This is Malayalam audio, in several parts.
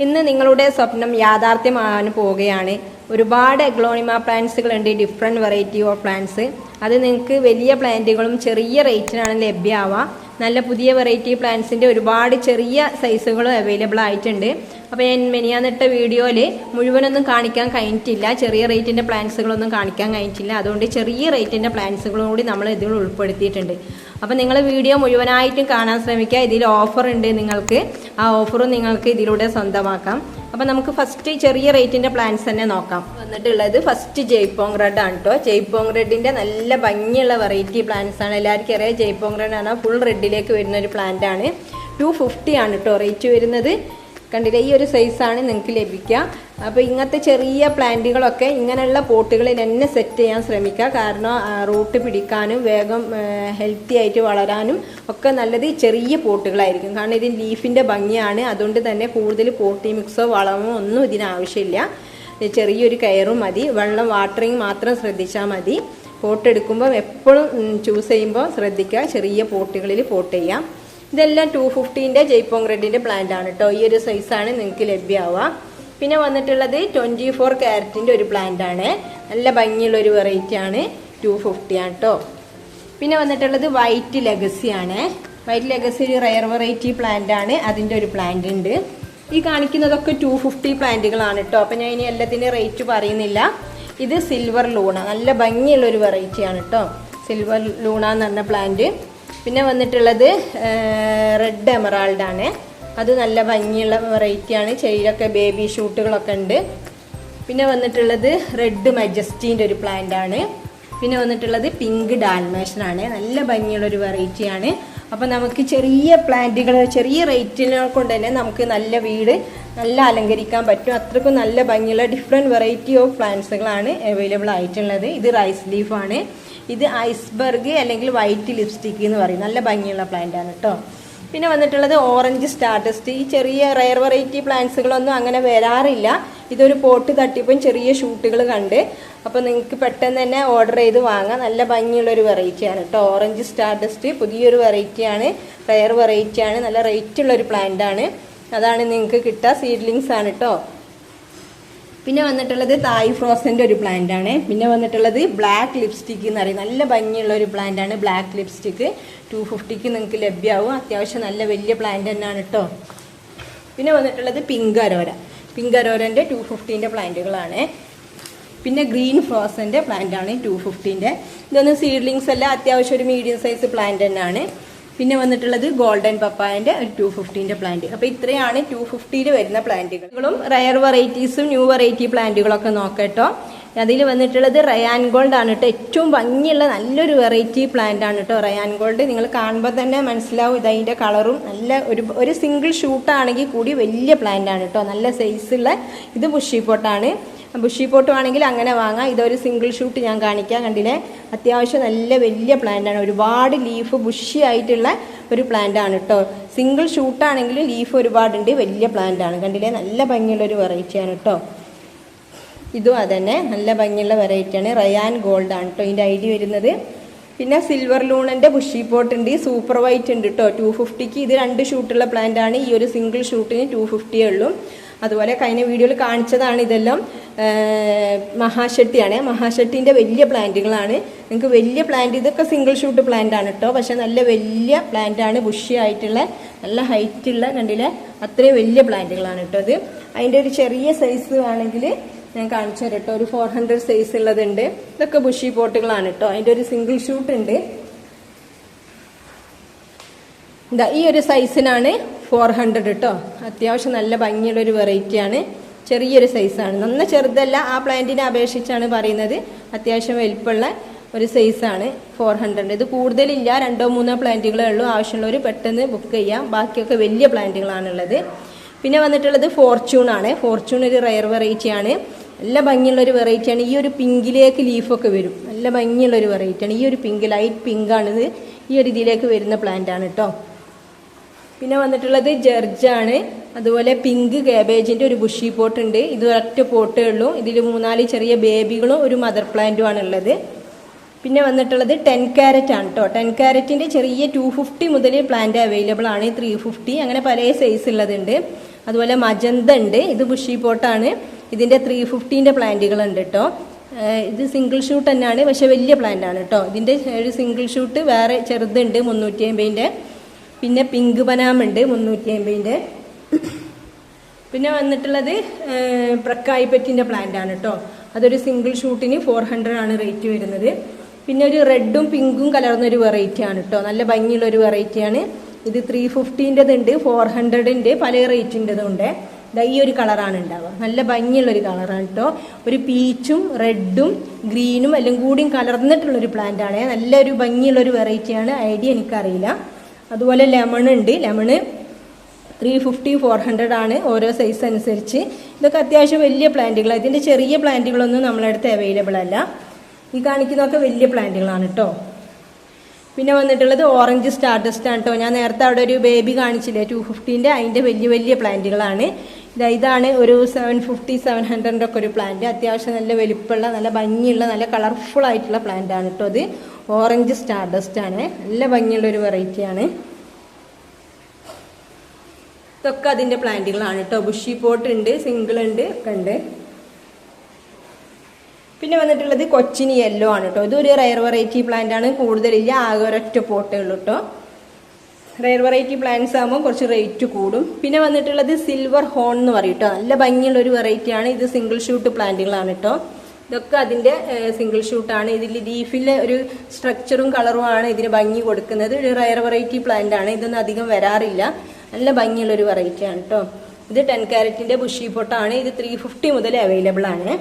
ഇന്ന് നിങ്ങളുടെ സ്വപ്നം യാഥാർത്ഥ്യമാകാൻ പോവുകയാണ്. ഒരുപാട് അഗ്ലോണിമ പ്ലാന്റ്സുകളുണ്ട്, ഡിഫറെൻറ്റ് വെറൈറ്റി ഓഫ് പ്ലാന്റ്സ്. അത് നിങ്ങൾക്ക് വലിയ പ്ലാന്റുകളും ചെറിയ റേറ്റിനാണ് ലഭ്യമാവുക. നല്ല പുതിയ വെറൈറ്റി പ്ലാന്റ്സിൻ്റെ ഒരുപാട് ചെറിയ സൈസുകളും അവൈലബിൾ ആയിട്ടുണ്ട്. അപ്പോൾ ഞാൻ മെനിയാന്നിട്ട വീഡിയോയിൽ മുഴുവനൊന്നും കാണിക്കാൻ കഴിഞ്ഞിട്ടില്ല, ചെറിയ റേറ്റിൻ്റെ പ്ലാന്റ്സുകളൊന്നും കാണിക്കാൻ കഴിഞ്ഞിട്ടില്ല. അതുകൊണ്ട് ചെറിയ റേറ്റിൻ്റെ പ്ലാന്റ്സുകളും കൂടി നമ്മൾ ഇതിൽ ഉൾപ്പെടുത്തിയിട്ടുണ്ട്. അപ്പോൾ നിങ്ങൾ വീഡിയോ മുഴുവനായിട്ടും കാണാൻ ശ്രമിക്കുക. ഇതിൽ ഓഫർ ഉണ്ട്, നിങ്ങൾക്ക് ആ ഓഫറും നിങ്ങൾക്ക് ഇതിലൂടെ സ്വന്തമാക്കാം. അപ്പോൾ നമുക്ക് ഫസ്റ്റ് ചെറിയ റേറ്റിൻ്റെ പ്ലാന്റ്സ് തന്നെ നോക്കാം. വന്നിട്ടുള്ളത് ഫസ്റ്റ് ജയ്പോങ് റെഡ് ആണ് കേട്ടോ. ജയ്പോങ് റെഡിൻ്റെ നല്ല ഭംഗിയുള്ള വെറൈറ്റി പ്ലാന്റ്സ് ആണ്. എല്ലാവർക്കും അറിയാം, ജയ്പോങ് റെഡ് ആണ് ഫുൾ റെഡിലേക്ക് വരുന്ന ഒരു പ്ലാന്റ് ആണ്. 250 ആണ് കേട്ടോ റേറ്റ് വരുന്നത്. കണ്ടില്ലേ, ഈ ഒരു സൈസാണ് നിങ്ങൾക്ക് ലഭിക്കുക. അപ്പോൾ ഇങ്ങനത്തെ ചെറിയ പ്ലാന്റുകളൊക്കെ ഇങ്ങനെയുള്ള പോട്ടുകളിൽ തന്നെ സെറ്റ് ചെയ്യാൻ ശ്രമിക്കുക. കാരണം റൂട്ട് പിടിക്കാനും വേഗം ഹെൽത്തി ആയിട്ട് വളരാനും ഒക്കെ നല്ലത് ചെറിയ പോട്ടുകളായിരിക്കും. കാരണം ഇതിന് ലീഫിൻ്റെ ഭംഗിയാണ്. അതുകൊണ്ട് തന്നെ കൂടുതൽ പോട്ടി മിക്സോ വളമോ ഒന്നും ഇതിനാവശ്യമില്ല. ചെറിയൊരു കയറും മതി, വെള്ളം വാട്ടറിങ് മാത്രം ശ്രദ്ധിച്ചാൽ മതി. പോട്ട് എടുക്കുമ്പോൾ എപ്പോഴും ചൂസ് ചെയ്യുമ്പോൾ ശ്രദ്ധിക്കുക, ചെറിയ പോട്ടുകളിൽ പോട്ട് ചെയ്യാം. ഇതെല്ലാം 250ൻ്റെ ജയ്പോങ് റെഡിൻ്റെ പ്ലാന്റ് ആണ് കേട്ടോ. ഈ ഒരു സൈസാണ് നിങ്ങൾക്ക് ലഭ്യമാവുക. പിന്നെ വന്നിട്ടുള്ളത് 24 ക്യാരറ്റിൻ്റെ ഒരു പ്ലാന്റ് ആണ്. നല്ല ഭംഗിയുള്ള ഒരു വെറൈറ്റി ആണ്, 250 ആണ് കേട്ടോ. പിന്നെ വന്നിട്ടുള്ളത് വൈറ്റ് ലെഗസി ആണ്. വൈറ്റ് ലെഗസി ഒരു റയർ വെറൈറ്റി പ്ലാന്റ് ആണ്. അതിൻ്റെ ഒരു പ്ലാന്റ് ഉണ്ട്. ഈ കാണിക്കുന്നതൊക്കെ 250 പ്ലാന്റുകളാണ് കേട്ടോ. അപ്പം ഞാൻ ഇനി എല്ലാത്തിൻ്റെ റേറ്റ് പറയുന്നില്ല. ഇത് സിൽവർ ലൂണ, നല്ല ഭംഗിയുള്ള ഒരു വെറൈറ്റി ആണ് കേട്ടോ. സിൽവർ ലൂണ എന്ന് പറഞ്ഞ പ്ലാന്റ്. പിന്നെ വന്നിട്ടുള്ളത് റെഡ് എമറാൾഡ് ആണ്. അത് നല്ല ഭംഗിയുള്ള വെറൈറ്റിയാണ്. ചെടിയിലൊക്കെ ബേബി ഷൂട്ടുകളൊക്കെ ഉണ്ട്. പിന്നെ വന്നിട്ടുള്ളത് റെഡ് മജസ്റ്റീൻ്റെ ഒരു പ്ലാന്റ് ആണ്. പിന്നെ വന്നിട്ടുള്ളത് പിങ്ക് ഡാൽമേഷൻ ആണ്. നല്ല ഭംഗിയുള്ളൊരു വെറൈറ്റിയാണ്. അപ്പോൾ നമുക്ക് ചെറിയ പ്ലാന്റുകൾ ചെറിയ റേറ്റിനെ കൊണ്ട് തന്നെ നമുക്ക് നല്ല വീട് നല്ല അലങ്കരിക്കാൻ പറ്റും. അത്രയ്ക്കും നല്ല ഭംഗിയുള്ള ഡിഫറെൻറ്റ് വെറൈറ്റി ഓഫ് പ്ലാന്റ്സുകളാണ് അവൈലബിൾ ആയിട്ടുള്ളത്. ഇത് റൈസ് ലീഫാണ്. ഇത് ഐസ്ബർഗ് അല്ലെങ്കിൽ വൈറ്റ് ലിപ്സ്റ്റിക്ക് എന്ന് പറയും. നല്ല ഭംഗിയുള്ള പ്ലാന്റ് ആണ് കേട്ടോ. പിന്നെ വന്നിട്ടുള്ളത് ഓറഞ്ച് സ്റ്റാർഡസ്റ്റ്. ഈ ചെറിയ റയർ വെറൈറ്റി പ്ലാന്റ്സുകളൊന്നും അങ്ങനെ വരാറില്ല. ഇതൊരു പോട്ട് തട്ടിപ്പം ചെറിയ ഷൂട്ടുകൾ കണ്ട്, അപ്പോൾ നിങ്ങൾക്ക് പെട്ടെന്ന് തന്നെ ഓർഡർ ചെയ്ത് വാങ്ങാം. നല്ല ഭംഗിയുള്ളൊരു വെറൈറ്റിയാണ് കേട്ടോ. ഓറഞ്ച് സ്റ്റാർഡസ്റ്റ് പുതിയൊരു വെറൈറ്റിയാണ്, റയർ വെറൈറ്റിയാണ്. നല്ല റേറ്റുള്ളൊരു പ്ലാന്റ് ആണ്. അതാണ് നിങ്ങൾക്ക് കിട്ടുക. സീഡ്ലിങ്സ് ആണ് കേട്ടോ. പിന്നെ വന്നിട്ടുള്ളത് തായ് ഫ്രോസൻ്റെ ഒരു പ്ലാന്റ് ആണ്. പിന്നെ വന്നിട്ടുള്ളത് ബ്ലാക്ക് ലിപ്സ്റ്റിക്ക് എന്ന് പറയും. നല്ല ഭംഗിയുള്ള ഒരു പ്ലാന്റ് ആണ് ബ്ലാക്ക് ലിപ്സ്റ്റിക്ക്. 250ക്ക് നിങ്ങൾക്ക് ലഭ്യമാവും. അത്യാവശ്യം നല്ല വലിയ പ്ലാന്റ് തന്നെയാണ് കേട്ടോ. പിന്നെ വന്നിട്ടുള്ളത് പിങ്ക് അരോര. പിങ്ക് അരോരൻ്റെ 250ൻ്റെ പ്ലാന്റുകളാണ്. പിന്നെ ഗ്രീൻ ഫ്രോസൻ്റെ പ്ലാന്റ് ആണ് 250ൻ്റെ. ഇതൊന്നും സീഡ്ലിങ്സ് അല്ല, അത്യാവശ്യം ഒരു മീഡിയം സൈസ് പ്ലാന്റ് തന്നെയാണ്. പിന്നെ വന്നിട്ടുള്ളത് ഗോൾഡൻ പപ്പായൻ്റെ ഒരു 250ൻ്റെ പ്ലാന്റ്. അപ്പോൾ ഇത്രയാണ് 250ൽ വരുന്ന പ്ലാന്റുകളും റയർ വെറൈറ്റീസും ന്യൂ വെറൈറ്റി പ്ലാന്റുകളൊക്കെ നോക്കട്ടോ. അതിൽ വന്നിട്ടുള്ളത് റയാൻ ഗോൾഡ് ആണ് കേട്ടോ. ഏറ്റവും ഭംഗിയുള്ള നല്ലൊരു വെറൈറ്റി പ്ലാന്റ് ആണ് കേട്ടോ റയാൻ ഗോൾഡ്. നിങ്ങൾ കാണുമ്പോൾ തന്നെ മനസ്സിലാവും ഇതതിൻ്റെ കളറും. നല്ല ഒരു സിംഗിൾ ഷൂട്ടാണെങ്കിൽ കൂടി വലിയ പ്ലാന്റ് ആണ് കേട്ടോ. നല്ല സൈസുള്ള ഇത് ബുഷി പോട്ടാണ്. ബുഷി പോട്ട് ആണെങ്കിൽ അങ്ങനെ വാങ്ങാം. ഇതൊരു സിംഗിൾ ഷൂട്ട് ഞാൻ കാണിക്കാം. കണ്ടില്ലേ, അത്യാവശ്യം നല്ല വലിയ പ്ലാന്റ് ആണ്. ഒരുപാട് ലീഫ് ബുഷി ആയിട്ടുള്ള ഒരു പ്ലാന്റ് ആണ് കേട്ടോ. സിംഗിൾ ഷൂട്ടാണെങ്കിലും ലീഫ് ഒരുപാടുണ്ട്, വലിയ പ്ലാന്റ് ആണ്. കണ്ടില്ലേ, നല്ല ഭംഗിയുള്ളൊരു വെറൈറ്റിയാണ് കേട്ടോ. ഇതും അതന്നെ നല്ല ഭംഗിയുള്ള വെറൈറ്റിയാണ്. റയാൻ ഗോൾഡ് ആണ് കേട്ടോ ഇതിൻ്റെ ഐഡി വരുന്നത്. പിന്നെ സിൽവർ ലൂണൻ്റെ ബുഷി പോട്ട് ഉണ്ട്. സൂപ്പർ വൈറ്റ് ഉണ്ട് കേട്ടോ 250ക്ക്. ഇത് 2 ഷൂട്ടുള്ള പ്ലാന്റ് ആണ്. ഈ ഒരു സിംഗിൾ ഷൂട്ടിന് 250 ഉള്ളൂ. അതുപോലെ കഴിഞ്ഞ വീഡിയോയിൽ കാണിച്ചതാണ് ഇതെല്ലാം മഹാശക്തിയാണ്. മഹാശക്തിൻ്റെ വലിയ പ്ലാന്റുകളാണ്. നിങ്ങൾക്ക് വലിയ പ്ലാന്റ്, ഇതൊക്കെ സിംഗിൾ ഷൂട്ട് പ്ലാന്റ് ആണ് കേട്ടോ. പക്ഷെ നല്ല വലിയ പ്ലാന്റ് ആണ്, ബുഷി ആയിട്ടുള്ള നല്ല ഹൈറ്റുള്ള, കണ്ടില്ലേ, അത്രയും വലിയ പ്ലാന്റുകളാണ് കേട്ടോ. അത് അതിൻ്റെ ഒരു ചെറിയ സൈസ് ആണെങ്കിൽ ഞാൻ കാണിച്ചു തരാം കേട്ടോ. ഒരു 400 സൈസ് ഉള്ളതുണ്ട്. ഇതൊക്കെ ബുഷി പോട്ടുകളാണ് കേട്ടോ. അതിൻ്റെ ഒരു സിംഗിൾ ഷൂട്ട് ഉണ്ട്. ഇതാ ഈ ഒരു സൈസിനാണ് 400 കേട്ടോ. അത്യാവശ്യം നല്ല ഭംഗിയുള്ളൊരു വെറൈറ്റിയാണ്. ചെറിയൊരു സൈസാണ്, നന്ന ചെറുതല്ല. ആ പ്ലാന്റിനെ അപേക്ഷിച്ചാണ് പറയുന്നത്. അത്യാവശ്യം വലിപ്പമുള്ള ഒരു സൈസാണ് 400. ഇത് കൂടുതലില്ല, 2-3 പ്ലാന്റുകളേ ഉള്ളൂ. ആവശ്യമുള്ളവർ പെട്ടെന്ന് ബുക്ക് ചെയ്യാം. ബാക്കിയൊക്കെ വലിയ പ്ലാന്റുകളാണുള്ളത്. പിന്നെ വന്നിട്ടുള്ളത് ഫോർച്യൂൺ ആണ്. ഫോർച്യൂൺ ഒരു റയർ വെറൈറ്റിയാണ്. നല്ല ഭംഗിയുള്ളൊരു വെറൈറ്റിയാണ്. ഈ ഒരു പിങ്കിലേക്ക് ലീഫൊക്കെ വരും. നല്ല ഭംഗിയുള്ളൊരു വെറൈറ്റിയാണ്. ഈ ഒരു പിങ്ക്, ലൈറ്റ് പിങ്കാണിത്. ഈ ഒരു ഇതിലേക്ക് വരുന്ന പ്ലാന്റ് ആണ് കേട്ടോ. പിന്നെ വന്നിട്ടുള്ളത് ജർജാണ്. അതുപോലെ പിങ്ക് കാബേജിൻ്റെ ഒരു ബുഷി പോട്ട് ഉണ്ട്. ഇത് ഒറ്റ പോട്ടേ ഉള്ളൂ. ഇതിൽ 3-4 ചെറിയ ബേബികളും ഒരു മദർ പ്ലാന്റും ആണുള്ളത്. പിന്നെ വന്നിട്ടുള്ളത് 10 ക്യാരറ്റ് ആണ് കേട്ടോ. 10 ക്യാരറ്റിൻ്റെ ചെറിയ 250 മുതൽ പ്ലാന്റ് അവൈലബിൾ ആണ്. 350 അങ്ങനെ പല സൈസ് ഉള്ളതുണ്ട്. അതുപോലെ മജന്ത ഉണ്ട്, ഇത് ബുഷി പോട്ടാണ്. ഇതിൻ്റെ 350ൻ്റെ പ്ലാന്റുകളുണ്ട് കേട്ടോ. ഇത് സിംഗിൾ ഷൂട്ട് തന്നെയാണ്, പക്ഷെ വലിയ പ്ലാന്റ് ആണ് കേട്ടോ. ഇതിൻ്റെ ഒരു സിംഗിൾ ഷൂട്ട് വേറെ ചെറുതുണ്ട് 350ൻ്റെ. പിന്നെ പിങ്ക് ബനാം ഉണ്ട് 350ൻ്റെ. പിന്നെ വന്നിട്ടുള്ളത് പ്രക്കായിപ്പറ്റിൻ്റെ പ്ലാന്റ് ആണ് കേട്ടോ. അതൊരു സിംഗിൾ ഷൂട്ടിന് 400 ആണ് റേറ്റ് വരുന്നത്. പിന്നെ ഒരു റെഡും പിങ്കും കലർന്നൊരു വെറൈറ്റി ആണ് കേട്ടോ, നല്ല ഭംഗിയുള്ളൊരു വെറൈറ്റിയാണ്. ഇത് 350ൻ്റെതുണ്ട്, 400ൻ്റെ പല റേറ്റിൻ്റെതും ഉണ്ട്. ഈ ഒരു കളറാണ് ഉണ്ടാവുക, നല്ല ഭംഗിയുള്ളൊരു കളറാണ് കേട്ടോ. ഒരു പീച്ചും റെഡും ഗ്രീനും എല്ലാം കൂടിയും കലർന്നിട്ടുള്ളൊരു പ്ലാന്റ് ആണ്. നല്ലൊരു ഭംഗിയുള്ളൊരു വെറൈറ്റിയാണ്, ഐഡിയ എനിക്കറിയില്ല. അതുപോലെ ലെമൺ ഉണ്ട്, ലെമണ് 350, 400 ആണ് ഓരോ സൈസ് അനുസരിച്ച്. ഇതൊക്കെ അത്യാവശ്യം വലിയ പ്ലാന്റുകളാണ്. ഇതിൻ്റെ ചെറിയ പ്ലാന്റുകളൊന്നും നമ്മളെ അടുത്ത് അവൈലബിൾ അല്ല. ഈ കാണിക്കുന്നതൊക്കെ വലിയ പ്ലാന്റുകളാണ് കേട്ടോ. പിന്നെ വന്നിട്ടുള്ളത് ഓറഞ്ച് സ്റ്റാർഡസ്റ്റ് ആണ് കേട്ടോ. ഞാൻ നേരത്തെ അവിടെ ഒരു ബേബി കാണിച്ചില്ലേ 250ൻ്റെ, അതിൻ്റെ വലിയ വലിയ പ്ലാന്റുകളാണ്. ഇതാണ് ഒരു 750, 700ൻ്റെ ഒക്കെ ഒരു പ്ലാന്റ്. അത്യാവശ്യം നല്ല വലിപ്പമുള്ള, നല്ല ഭംഗിയുള്ള, നല്ല കളർഫുൾ ആയിട്ടുള്ള പ്ലാന്റ് ആണ് കേട്ടോ. ഇത് ഓറഞ്ച് സ്റ്റാർഡസ്റ്റ് ആണ്, നല്ല ഭംഗിയുള്ള ഒരു വെറൈറ്റിയാണ്. ഇതൊക്കെ അതിൻ്റെ പ്ലാന്റുകളാണ് കേട്ടോ. ബുഷി പോട്ട് ഉണ്ട്, സിംഗിൾ ഉണ്ട്, ഒക്കെ ഉണ്ട്. പിന്നെ വന്നിട്ടുള്ളത് കൊച്ചിനി യെല്ലോ ആണ് കേട്ടോ. ഇതൊരു റയർ വെറൈറ്റി പ്ലാന്റ് ആണ്, കൂടുതലില്ല, ആകെ ഒരൊറ്റ പോട്ടേ ഉള്ളൂ കേട്ടോ. റയർ വെറൈറ്റി പ്ലാന്റ്സ് ആകുമ്പോൾ കുറച്ച് റേറ്റ് കൂടും. പിന്നെ വന്നിട്ടുള്ളത് സിൽവർ ഹോൺ എന്ന് പറയും കേട്ടോ. നല്ല ഭംഗിയുള്ള ഒരു വെറൈറ്റിയാണ്. ഇത് സിംഗിൾ ഷൂട്ട് പ്ലാന്റുകളാണ് കേട്ടോ. ഇതൊക്കെ അതിൻ്റെ സിംഗിൾ ഷൂട്ടാണ്. ഇതിൽ ലീഫിലെ ഒരു സ്ട്രക്ചറും കളറുമാണ് ഇതിന് ഭംഗി കൊടുക്കുന്നത്. ഒരു റയർ വെറൈറ്റി പ്ലാന്റ് ആണ്, ഇതൊന്നും അധികം വരാറില്ല. നല്ല ഭംഗിയുള്ളൊരു വെറൈറ്റിയാണ് കേട്ടോ. ഇത് 10 കാരറ്റിൻ്റെ ബുഷി പോട്ടാണ്. ഇത് 350 മുതൽ അവൈലബിൾ ആണ്.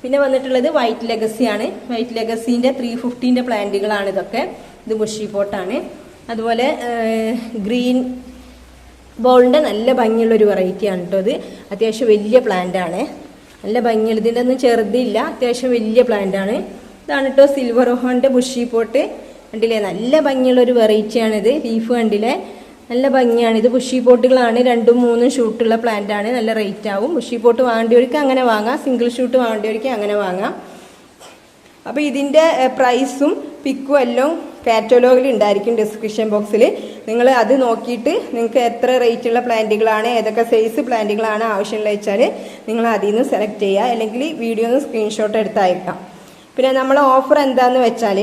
പിന്നെ വന്നിട്ടുള്ളത് വൈറ്റ് ലെഗസി ആണ്. വൈറ്റ് ലെഗസീൻ്റെ 350ൻ്റെ പ്ലാന്റുകളാണ് ഇതൊക്കെ. ഇത് ബുഷി പോട്ടാണ്. അതുപോലെ ഗ്രീൻ ബോളിൻ്റെ നല്ല ഭംഗിയുള്ളൊരു വെറൈറ്റിയാണ് കേട്ടോ. ഇത് അത്യാവശ്യം വലിയ പ്ലാന്റ് ആണ്, നല്ല ഭംഗിയുള്ള. ഇതിൻ്റെ ഒന്നും ചെറുതില്ല, അത്യാവശ്യം വലിയ പ്ലാന്റ് ആണ്. ഇതാണ് കേട്ടോ സിൽവർ ഹോണിൻ്റെ ബുഷി പോട്ട്. കണ്ടില്ലേ, നല്ല ഭംഗിയുള്ളൊരു വെറൈറ്റിയാണിത്. ലീഫ് കണ്ടില്ലേ, നല്ല ഭംഗിയാണ്. ഇത് ബുഷി പോട്ടുകളാണ്, 2ഉം 3ഉം ഷൂട്ടുള്ള പ്ലാന്റ് ആണ്. നല്ല റേറ്റ് ആവും. ബുഷി പോട്ട് വാങ്ങേണ്ടവർക്ക് അങ്ങനെ വാങ്ങാം, സിംഗിൾ ഷൂട്ട് വാങ്ങേണ്ടവർക്ക് അങ്ങനെ വാങ്ങാം. അപ്പോൾ ഇതിൻ്റെ പ്രൈസും പിക്കും എല്ലാം കാറ്റലോഗിൽ ഉണ്ടായിരിക്കും ഡിസ്ക്രിപ്ഷൻ ബോക്സിൽ. നിങ്ങൾ അത് നോക്കിയിട്ട് നിങ്ങൾക്ക് എത്ര റേറ്റുള്ള പ്ലാന്റുകളാണ്, ഏതൊക്കെ സൈസ് പ്ലാന്റുകളാണ് ആവശ്യമുള്ള വെച്ചാൽ നിങ്ങൾ അതിൽ നിന്ന് സെലക്ട് ചെയ്യുക, അല്ലെങ്കിൽ വീഡിയോ ഒന്ന് സ്ക്രീൻഷോട്ട് എടുത്ത് അയക്കാം. പിന്നെ നമ്മളെ ഓഫർ എന്താണെന്ന് വെച്ചാൽ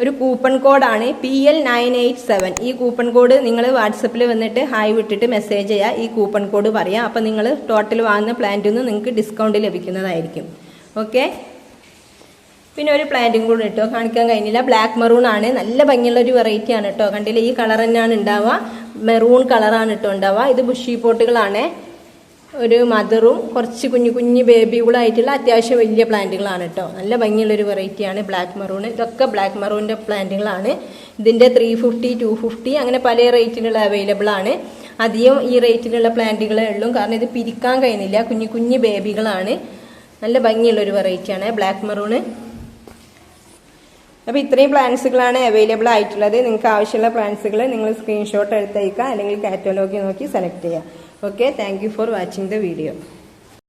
ഒരു കൂപ്പൺ കോഡാണ് PL987. ഈ കൂപ്പൺ കോഡ് നിങ്ങൾ വാട്സപ്പിൽ വന്നിട്ട് ഹായ് വിട്ടിട്ട് മെസ്സേജ് ചെയ്യുക, ഈ കൂപ്പൺ കോഡ് പറയാം. അപ്പോൾ നിങ്ങൾ ടോട്ടൽ വാങ്ങുന്ന പ്ലാന്റിൽ നിന്ന് നിങ്ങൾക്ക് ഡിസ്കൗണ്ട് ലഭിക്കുന്നതായിരിക്കും. ഓക്കെ. പിന്നെ ഒരു പ്ലാന്റും കൂടെ കേട്ടോ കാണിക്കാൻ കഴിഞ്ഞില്ല. ബ്ലാക്ക് മെറൂൺ ആണ്, നല്ല ഭംഗിയുള്ള ഒരു വെറൈറ്റി ആണ് കേട്ടോ. കണ്ടില്ല, ഈ കളർ തന്നെയാണ് ഉണ്ടാവുക, മെറൂൺ കളറാണ് കേട്ടോ ഉണ്ടാവുക. ഇത് ബുഷി പോട്ടുകളാണ്, ഒരു മദറും കുറച്ച് കുഞ്ഞു കുഞ്ഞു ബേബികളായിട്ടുള്ള അത്യാവശ്യം വലിയ പ്ലാന്റുകളാണ് കേട്ടോ. നല്ല ഭംഗിയുള്ളൊരു വെറൈറ്റിയാണ് ബ്ലാക്ക് മെറൂൺ. ഇതൊക്കെ ബ്ലാക്ക് മെറൂണിൻ്റെ പ്ലാന്റുകളാണ്. ഇതിൻ്റെ 350, 250 അങ്ങനെ പല റേറ്റിലുള്ള അവൈലബിൾ ആണ്. അധികം ഈ റേറ്റിലുള്ള പ്ലാന്റുകളേ ഉള്ളൂ, കാരണം ഇത് പിരിക്കാൻ കഴിയുന്നില്ല, കുഞ്ഞു കുഞ്ഞു ബേബികളാണ്. നല്ല ഭംഗിയുള്ളൊരു വെറൈറ്റിയാണ് ബ്ലാക്ക് മെറൂണ്. അപ്പോൾ ഇത്രയും പ്ലാന്റ്സുകളാണ് അവൈലബിൾ ആയിട്ടുള്ളത്. നിങ്ങൾക്ക് ആവശ്യമുള്ള പ്ലാന്റ്സുകൾ നിങ്ങൾ സ്ക്രീൻഷോട്ട് എടുത്തയക്കുക, അല്ലെങ്കിൽ കാറ്റലോഗ് നോക്കി സെലക്ട് ചെയ്യുക. Okay, thank you for watching the video.